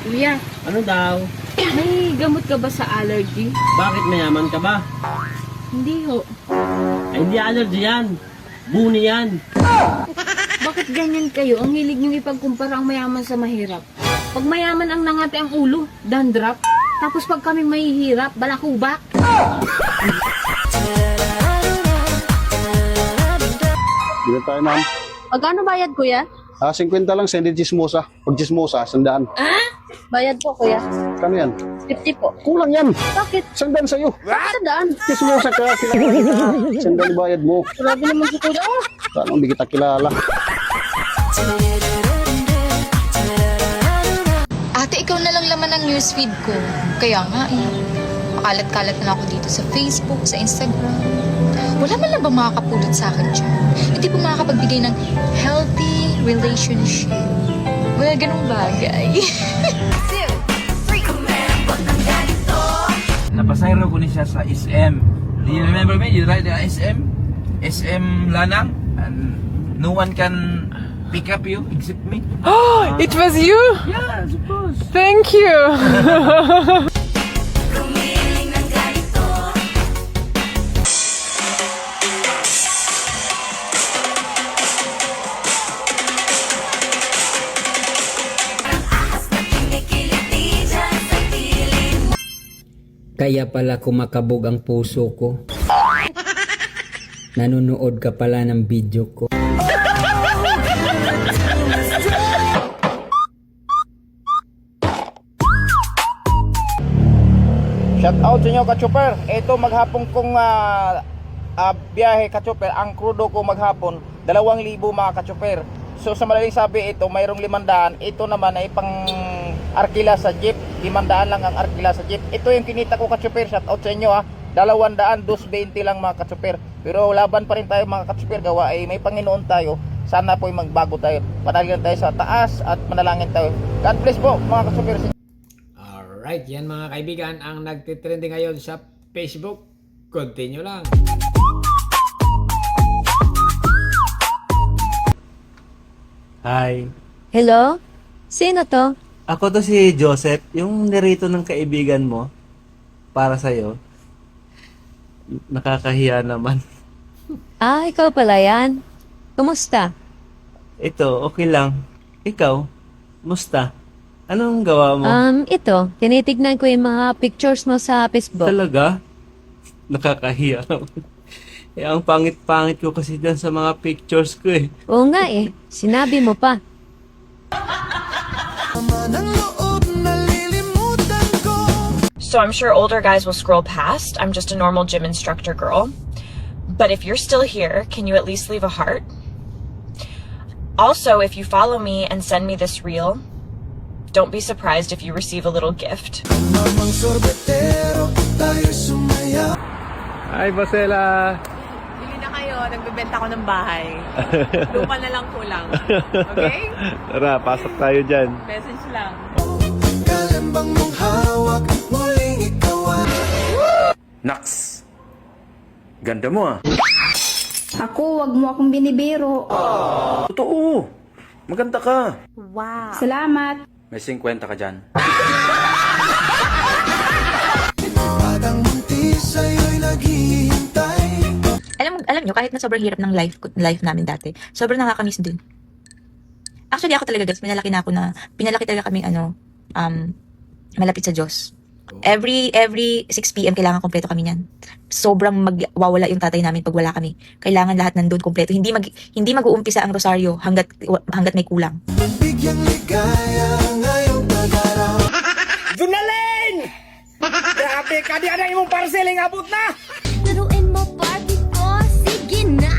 Kuya, Ano daw? may gamot ka ba sa allergy? Bakit mayaman ka ba? Hindi ho. Ay, hindi allergy yan. Buni yan. Bakit ganyan kayo? Ang hilig niyong ipagkumpara ang mayaman sa mahirap. Pag mayaman ang nangati ang ulo, dandruff. Tapos pag kami mahihirap, balakubak. Dito tayo, ma'am. Magkano bayad, kuya? 50 lang, hindi chismosa. Pag chismosa, 100. Bayad po, kuya. Kano yan? 50 po. Kulang yan. Bakit? 100 sa'yo. Sandaan. Chismosa ka, kilala kita. 100 bayad mo. Grabe naman si kuya. Paano hindi kita kilala? Ate, ikaw na lang laman ng newsfeed ko. Kaya nga eh. Makalat-kalat na ako dito sa Facebook, sa Instagram. Wala man lang ba makakapulot sa akin dyan? Hindi po makakapagbigay ng healthy relationship. Well, ganung bagay. Napasayro ko niya sa SM. Do you remember me? You ride the SM? SM Lanang? And no one can pick up you except me? Oh, it was you? Yeah, I suppose. Thank you. Kaya pala kumakabog ang puso ko. Nanonood ka pala ng video ko. Shout out sa inyo, ka-chopper. Ito maghapon kong biyahe, ka-chopper. Ang krudo ko maghapon 2,000 mga ka-chopper. So sa madaling sabi, ito mayroong 500. Ito naman ay pang arkila sa jeep. 500 lang ang arkila sa jeep. Ito yung kinita ko, ka-chopper. Shout out sa inyo 200, 220 lang mga ka-chopper. Pero laban pa rin tayo mga ka-chopper. Gawa ay may Panginoon tayo. Sana po ay magbago tayo. Panalangin tayo sa taas at manalangin tayo. God bless po mga ka-chopper. Alright, yan mga kaibigan ang nagtitrending ngayon sa Facebook. Continue lang. Hi. Hello? Sino to? Ako to si Joseph, yung nirito ng kaibigan mo para sa'yo. Nakakahiya naman. Ah, ikaw pala yan. Kumusta? Ito, okay lang. Ikaw, musta? Anong gawa mo? Ito. Tinitignan ko yung mga pictures mo sa Facebook. Talaga? Nakakahiya naman. Eh, ang pangit-pangit ko kasi dyan sa mga pictures ko eh. Oo nga eh. Sinabi mo pa. So I'm sure older guys will scroll past. I'm just a normal gym instructor girl. But if you're still here, can you at least leave a heart? Also, if you follow me and send me this reel, don't be surprised if you receive a little gift. Hi, Basela! Bili na kayo, nagbebenta ko ng bahay. Lupa na lang kulang. Okay? Tara, pasok tayo dyan. Message lang. Naks! Ganda mo ah. Ako, wag mo akong binibiro. Totoo! Maganda ka. Wow. Salamat. May 50 ka dyan. Alam nyo, kahit na sobrang hirap ng life namin dati, sobrang nakakamiss din. Actually, ako talaga guys, pinalaki talaga kaming malapit sa Diyos. Every 6 PM kailangan kompleto kami niyan. Sobrang magwawala yung tatay namin pag wala kami. Kailangan lahat nandun kompleto. Hindi mag-uumpisa ang rosaryo hanggat may kulang. Junalin! Grabe ka, di ada imong parcel ang abot na! Turuin mo party ko, sige na!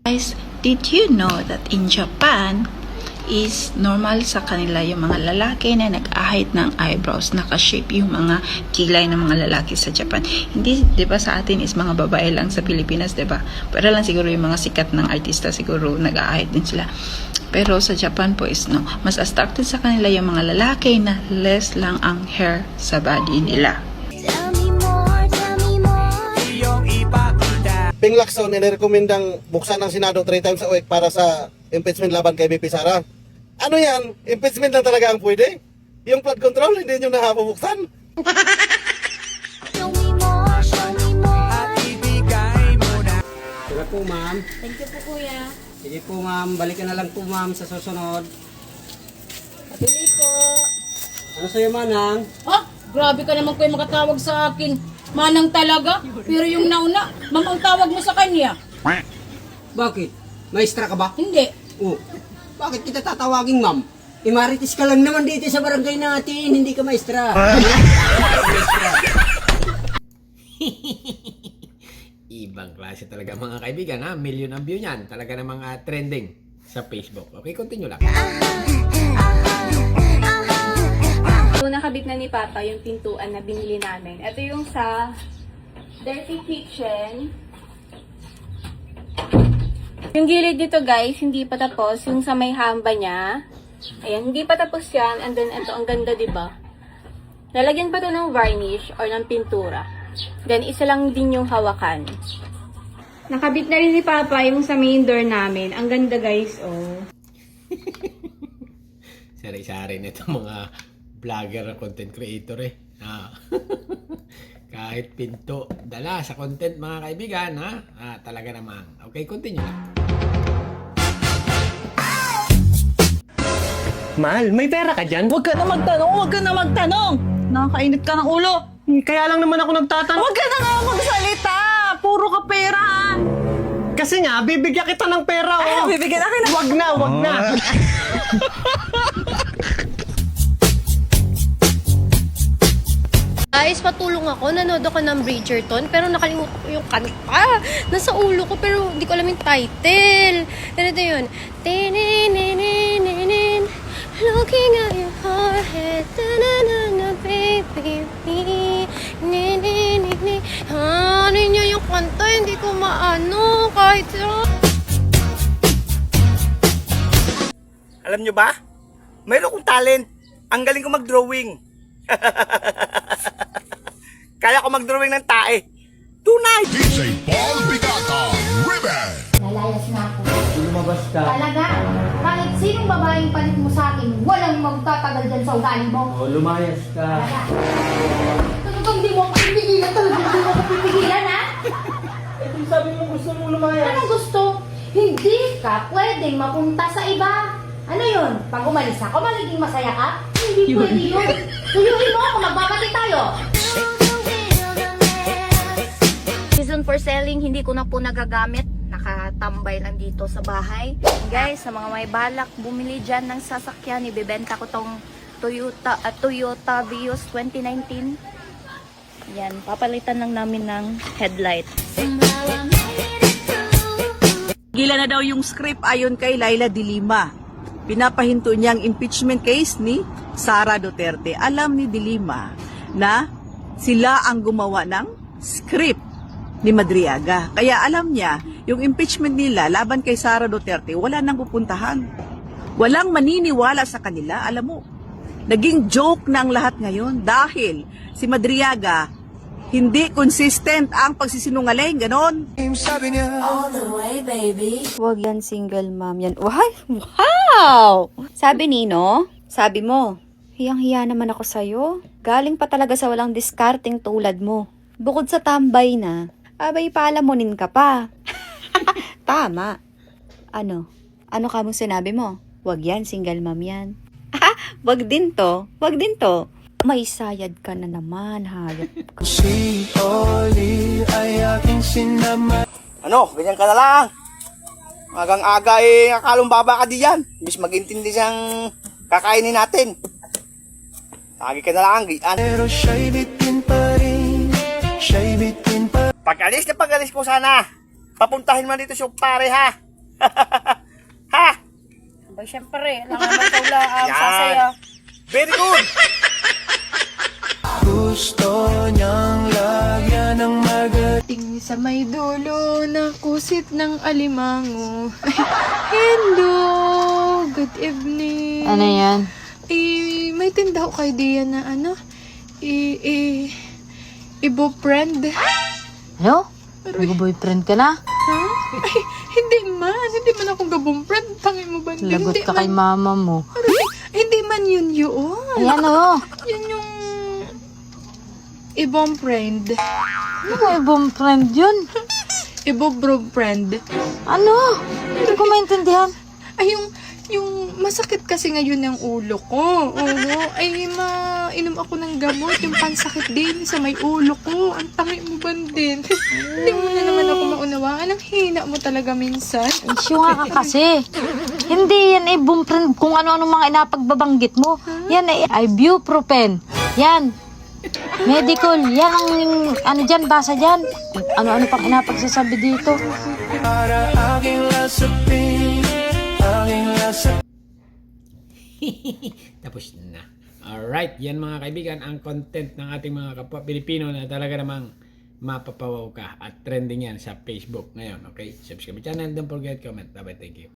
Guys, did you know that in Japan is normal sa kanila yung mga lalaki na nag-ahit ng eyebrows, naka-shape yung mga kilay ng mga lalaki sa Japan. Hindi, 'di ba sa atin is mga babae lang sa Pilipinas, 'di ba? Pero lang siguro yung mga sikat ng artista siguro nag-ahit din sila. Pero sa Japan po is no, mas attracted sa kanila yung mga lalaki na less lang ang hair sa body nila. Ping Lacson, nirekomendang buksan ng Senado 3 times a week para sa impeachment laban kay BP Sara. Ano yan? Impeachment lang talaga ang pwede? Yung flood control, hindi nyo nakapabuksan? Show me more, show me more. Sige po, ma'am. Thank you po, kuya. Sige po, ma'am. Balikan na lang po, ma'am, sa susunod. Pili po. Ano sa'yo, manang? Grabe ka naman kuya makatawag sa akin. Manang talaga. Pero yung nauna, ma'am ang tawag mo sa kanya. Bakit? Maestra ka ba? Hindi. Oh. Bakit kita tatawagin, ma'am? Imaritis ka lang naman dito sa barangay natin, hindi ka maestra. Ibang klase talaga mga kaibigan ha. Million ang view niyan. Talaga namang trending sa Facebook. Okay, continue lang. So, nakabit na ni Papa yung pintuan na binili namin. Ito yung sa Dirty Kitchen. Yung gilid dito guys, hindi pa tapos. Yung sa may hamba niya. Ayan, hindi pa tapos yan. And then, ito, ang ganda diba? Lalagyan pa to ng varnish or ng pintura. Then, isa lang din yung hawakan. Nakabit na rin ni Papa yung sa main door namin. Ang ganda guys, oh. Sari-sari nito mga vlogger at content creator eh. Kahit pinto, dala sa content mga kaibigan ha. Talaga naman. Okay, continue lang. Mahal, may pera ka dyan? Huwag ka na magtanong, huwag ka na magtanong. Nakakainit ka ng ulo. Kaya lang naman ako nagtatanong. Huwag ka na nga magsalita. Puro ka pera. Kasi nga, bibigyan kita ng pera, oh. Bibigyan akin na. Wag na, wag na. Guys, patulong ako. Nanood ako ng Bridgerton, pero nakalimutan ko yung kanta. Nasa ulo ko, pero hindi ko alam yung title. Ganito yun. Tininin, looking at your forehead. Ta-na-na-na, baby. Nininin. Ano niya yung kanta? Hindi ko maano. Kahit Alam nyo ba? Mayroon kong talent. Ang galing ko mag-drawing. Kaya ko mag-drawing ng tae. Tunay! DJ Paul Bigata, Ribbon. Lalayas na ako. Lumabas ka. Talaga? Kahit sinong babaeng palit mo sa akin, walang magtatagal dyan sa ugali mo. Oh, lumayas ka. Talagang di mo ako pipigilan. Talagang di mo ako pipigilan, ha? Kung sabi mo gusto mo lumayas. Anong gusto? Hindi ka pwedeng mapunta sa iba. Ano yun? Pag umalis ako, magiging masaya ka? Hindi pwede yun. Tuyuin mo ako, magbabati tayo. Season for selling, hindi ko na po nagagamit. Nakatambay lang dito sa bahay. Guys, sa mga may balak bumili dyan ng sasakyan, ibebenta ko tong Toyota Vios 2019. Yan, papalitan lang namin ng headlight. Gila na daw yung script ayon kay Laila de Lima. Pinapahinto niya ang impeachment case ni Sara Duterte. Alam ni de Lima na sila ang gumawa ng script ni Madriaga. Kaya alam niya, yung impeachment nila laban kay Sara Duterte, wala nang pupuntahan. Walang maniniwala sa kanila. Alam mo, naging joke na ang lahat ngayon dahil si Madriaga hindi consistent ang pagsisinungaling, ganon. All the way, baby. Huwag yan single mom yan. Wow! Sabi Nino, sabi mo, hiyang-hiya naman ako sa'yo. Galing pa talaga sa walang discarding tulad mo. Bukod sa tambay na, abay palamunin ka pa. Tama. Ano? Ano ka mong sinabi mo? Huwag yan, single mom yan. Wag din to. Wag din to. May sayad ka na naman, hayop ka. Si Oli ay aking sinama. Ano? Ganyan ka na lang. Agang-aga nakalumbaba ka diyan. Bis magintindi siyang kakainin natin. Lagi ka na lang. Pero siya'y bitin pa rin. Siya'y bitin pa. Pag-alis ko sana. Papuntahin man dito siya pare ha. Ha? Ba, syempre, lang naman kaula ang sasaya. Very good. Gusto niyang lagyan ng Ting sa may dulo na kusit ng alimango. Hello! Good evening. Ano yan? May tinda ko kay Dia na ano? Ibo friend. Ano? May boyfriend ka na? Ha? Ay, Hindi man ako gabong friend. Tangin mo ba? Lagot Hindi ka kay mama mo. Hindi man yun. Ayan o. Yun yung ibang friend. Ano mo ibang friend yun? Ibobro friend. Ano? Hindi ko maintindihan. Ay, yung masakit kasi ngayon ng ulo ko. Oo. Ay, mainom ako ng gamot. Yung pansakit din sa may ulo ko. Ang tangin mo ba din? Hindi mo na naman ako maunawaan. Ang hina mo talaga minsan. Issue nga ka kasi. Hindi yan ibang friend kung ano-ano mga inapagbabanggit mo. Yan ay ibuprofen. Yan. Medical. Yan ang ano dyan, basa dyan. Kung ano-ano pang inapagsasabi dito. Tapos na. Alright, yan mga kaibigan, ang content ng ating mga kapwa Pilipino na talaga namang mapapawaw ka at trending yan sa Facebook ngayon. Okay, subscribe channel, don't forget comment. Bye-bye, thank you.